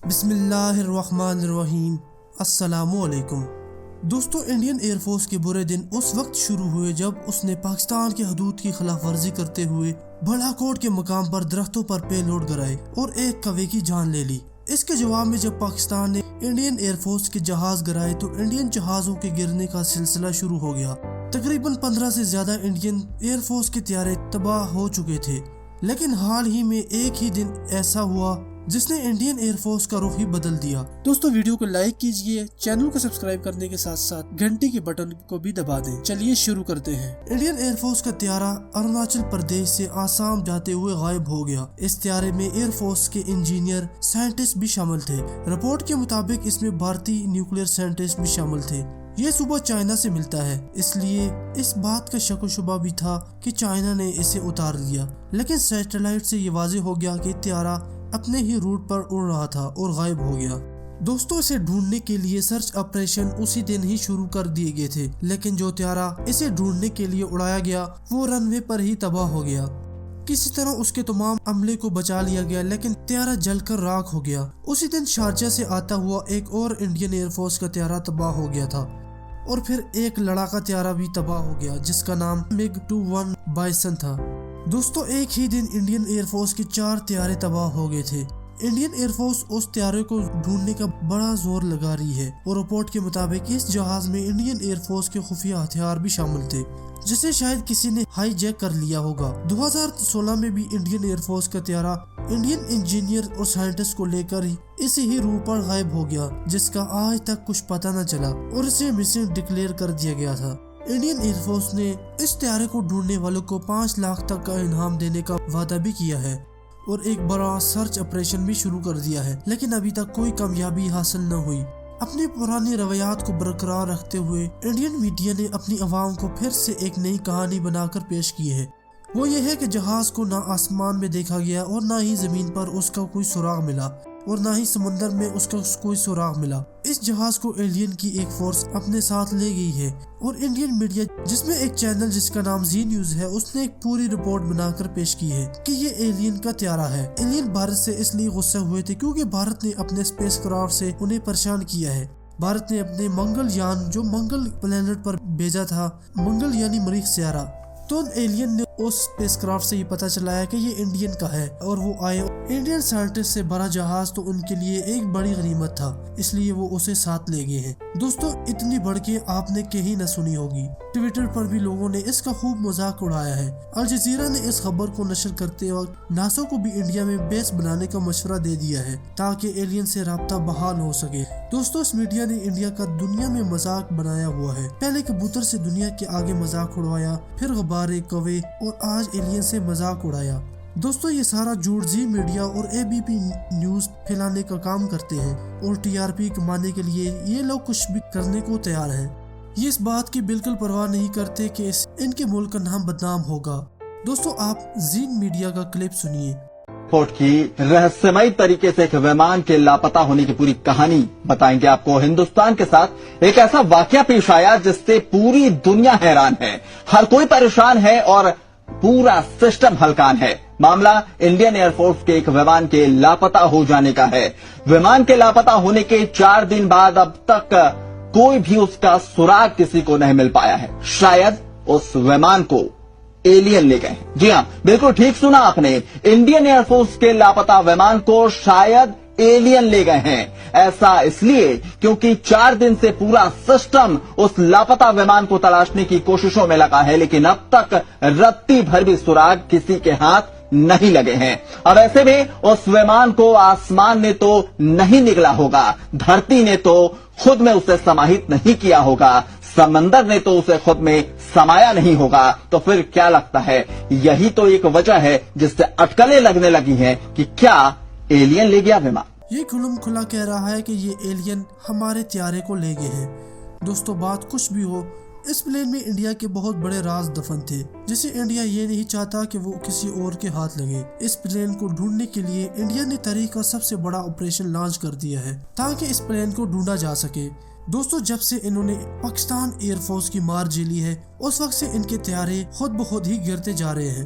بسم اللہ الرحمن الرحیم۔ السلام علیکم دوستو، انڈین ایئر فورس کے برے دن اس وقت شروع ہوئے جب اس نے پاکستان کے حدود کی خلاف ورزی کرتے ہوئے بالاکوٹ کے مقام پر درختوں پر پے لوڈ گرائے اور ایک کوے کی جان لے لی۔ اس کے جواب میں جب پاکستان نے انڈین ایئر فورس کے جہاز گرائے تو انڈین جہازوں کے گرنے کا سلسلہ شروع ہو گیا۔ تقریباً 15 سے زیادہ انڈین ایئر فورس کے طیارے تباہ ہو چکے تھے، لیکن حال ہی میں ایک ہی دن ایسا ہوا جس نے انڈین ایئر فورس کا رخ ہی بدل دیا۔ دوستو، ویڈیو کو لائک کیجئے، چینل کو سبسکرائب کرنے کے ساتھ ساتھ گھنٹی کے بٹن کو بھی دبا دیں۔ چلیے شروع کرتے ہیں۔ انڈین ایئر فورس کا طیارہ اروناچل پردیش سے آسام جاتے ہوئے غائب ہو گیا۔ اس طیارے میں ایئر فورس کے انجینئر سائنٹسٹ بھی شامل تھے۔ رپورٹ کے مطابق اس میں بھارتی نیوکلیئر سائنٹسٹ بھی شامل تھے۔ یہ صبح چائنا سے ملتا ہے، اس لیے اس بات کا شک و شبہ بھی تھا کہ چائنا نے اسے اتار لیا، لیکن سیٹلائٹ سے یہ واضح ہو گیا کہ طیارہ اپنے ہی روٹ پر اڑ رہا تھا اور غائب ہو گیا۔ دوستوں، اسے ڈھونڈنے کے لیے سرچ آپریشن اسی دن ہی شروع کر دیے گئے تھے، لیکن جو طیارہ اسے ڈھونڈنے کے لیے اڑایا گیا وہ رن وے پر ہی تباہ ہو گیا۔ کسی طرح اس کے تمام عملے کو بچا لیا گیا، لیکن طیارہ جل کر راکھ ہو گیا۔ اسی دن شارجہ سے آتا ہوا ایک اور انڈین ایئر فورس کا طیارہ تباہ ہو گیا تھا، اور پھر ایک لڑاکا طیارہ بھی تباہ ہو گیا جس کا نام MiG-21 بائسن تھا۔ دوستو، ایک ہی دن انڈین ایئر فورس کے 4 طیارے تباہ ہو گئے تھے۔ انڈین ایئر فورس اس طیارے کو ڈھونڈنے کا بڑا زور لگا رہی ہے، اور رپورٹ کے مطابق اس جہاز میں انڈین ایئر فورس کے خفیہ ہتھیار بھی شامل تھے جسے شاید کسی نے ہائی جیک کر لیا ہوگا۔ 2016 میں بھی انڈین ایئر فورس کا طیارہ انڈین انجینئر اور سائنٹسٹ کو لے کر اسی ہی روٹ پر غائب ہو گیا، جس کا آج تک کچھ پتہ نہ چلا اور اسے مسنگ ڈکلیئر کر دیا گیا تھا۔ انڈین ایئر فورس نے اس طیارے کو ڈھونڈنے والوں کو 5 لاکھ تک کا انعام دینے کا وعدہ بھی کیا ہے اور ایک بڑا سرچ آپریشن بھی شروع کر دیا ہے، لیکن ابھی تک کوئی کامیابی حاصل نہ ہوئی۔ اپنی پرانی روایات کو برقرار رکھتے ہوئے انڈین میڈیا نے اپنی عوام کو پھر سے ایک نئی کہانی بنا کر پیش کی ہے۔ وہ یہ ہے کہ جہاز کو نہ آسمان میں دیکھا گیا اور نہ ہی زمین پر اس کا کوئی سراغ ملا، اور نہ ہی سمندر میں اس کا کوئی سراغ ملا۔ اس جہاز کو ایلین کی ایک فورس اپنے ساتھ لے گئی ہے، اور انڈین میڈیا، جس میں ایک چینل جس کا نام زی نیوز ہے، اس نے ایک پوری رپورٹ بنا کر پیش کی ہے کہ یہ ایلین کا طیارہ ہے۔ ایلین بھارت سے اس لیے غصہ ہوئے تھے کیونکہ بھارت نے اپنے اسپیس کرافٹ سے انہیں پریشان کیا ہے۔ بھارت نے اپنے منگل یان جو منگل پلانٹ پر بھیجا تھا، منگل یعنی مریخ سیارہ، تو ایلین نے اس اسپیس کرافٹ سے یہ پتہ چلایا کہ یہ انڈین کا ہے، اور وہ آئے۔ انڈین سائنٹسٹ سے بھرا جہاز تو ان کے لیے ایک بڑی غنیمت تھا، اس لیے وہ اسے ساتھ لے گئے ہیں۔ دوستو، اتنی بڑھ کے آپ نے کہیں نہ سنی ہوگی۔ ٹویٹر پر بھی لوگوں نے اس کا خوب مذاق اڑایا ہے۔ الجزیرہ نے اس خبر کو نشر کرتے وقت ناسا کو بھی انڈیا میں بیس بنانے کا مشورہ دے دیا ہے تاکہ ایلین سے رابطہ بحال ہو سکے۔ دوستو، اس میڈیا نے انڈیا کا دنیا میں مذاق بنایا ہوا ہے۔ پہلے کبوتر سے دنیا کے آگے مذاق اڑوایا، پھر غبارے، کوے، اور آج ایلین سے مذاق اڑایا۔ دوستو، یہ سارا جھوٹ زی میڈیا اور ABP نیوز پھیلانے کا کام کرتے ہیں، اور TRP کمانے کے لیے یہ لوگ کچھ بھی کرنے کو تیار ہیں۔ یہ اس بات کی بالکل پرواہ نہیں کرتے کہ ان کے ملک کا نام بدنام ہوگا۔ دوستو، آپ زی میڈیا کا کلپ سنیے۔ ایئرپورٹ کی رہسیمئی طریقے سے ایک ویمان کے لاپتہ ہونے کی پوری کہانی بتائیں گے آپ کو۔ ہندوستان کے ساتھ ایک ایسا واقعہ پیش آیا جس سے پوری دنیا حیران ہے، ہر کوئی پریشان ہے اور پورا سسٹم ہلکان ہے۔ معاملہ انڈین ایئر فورس کے ایک ویمان کے لاپتہ ہو جانے کا ہے۔ ویمان کے لاپتہ ہونے کے 4 دن بعد اب تک کوئی بھی اس کا سراغ کسی کو نہیں مل پایا ہے۔ شاید اس ویمان کو ایلین لے گئے ہیں۔ جی ہاں، بالکل ٹھیک سنا آپ نے، انڈین ایئر فورس کے لاپتہ ویمان کو شاید ایلین لے گئے ہیں۔ ایسا اس لیے کیونکہ 4 دن سے پورا سسٹم اس لاپتہ ویمان کو تلاشنے کی کوششوں میں لگا ہے، لیکن اب تک رتی بھر بھی سراغ کسی کے ہاتھ نہیں لگے ہیں۔ اب ایسے میں اس ویمان کو آسمان نے تو نہیں نگلا ہوگا، دھرتی نے تو خود میں اسے سماہت نہیں کیا ہوگا، سمندر نے تو اسے خود میں سمایا نہیں ہوگا، تو پھر کیا لگتا ہے یہی تو ایک وجہ ہے جس سے اٹکلیں لگنے لگی ہیں کہ کیا ایلین لے گیا ویمان۔ یہ کھلم کھلا کہہ رہا ہے کہ یہ ایلین ہمارے طیارے کو لے گئے ہیں۔ دوستو، بات کچھ بھی ہو، اس پلین میں انڈیا کے بہت بڑے راز دفن تھے جسے انڈیا یہ نہیں چاہتا کہ وہ کسی اور کے ہاتھ لگے۔ اس پلین کو ڈھونڈنے کے لیے انڈیا نے تاریخ کا سب سے بڑا آپریشن لانچ کر دیا ہے تاکہ اس پلین کو ڈھونڈا جا سکے۔ دوستو، جب سے انہوں نے پاکستان ایئر فورس کی مار جھیلی ہے، اس وقت سے ان کے طیارے خود بخود ہی گرتے جا رہے ہیں۔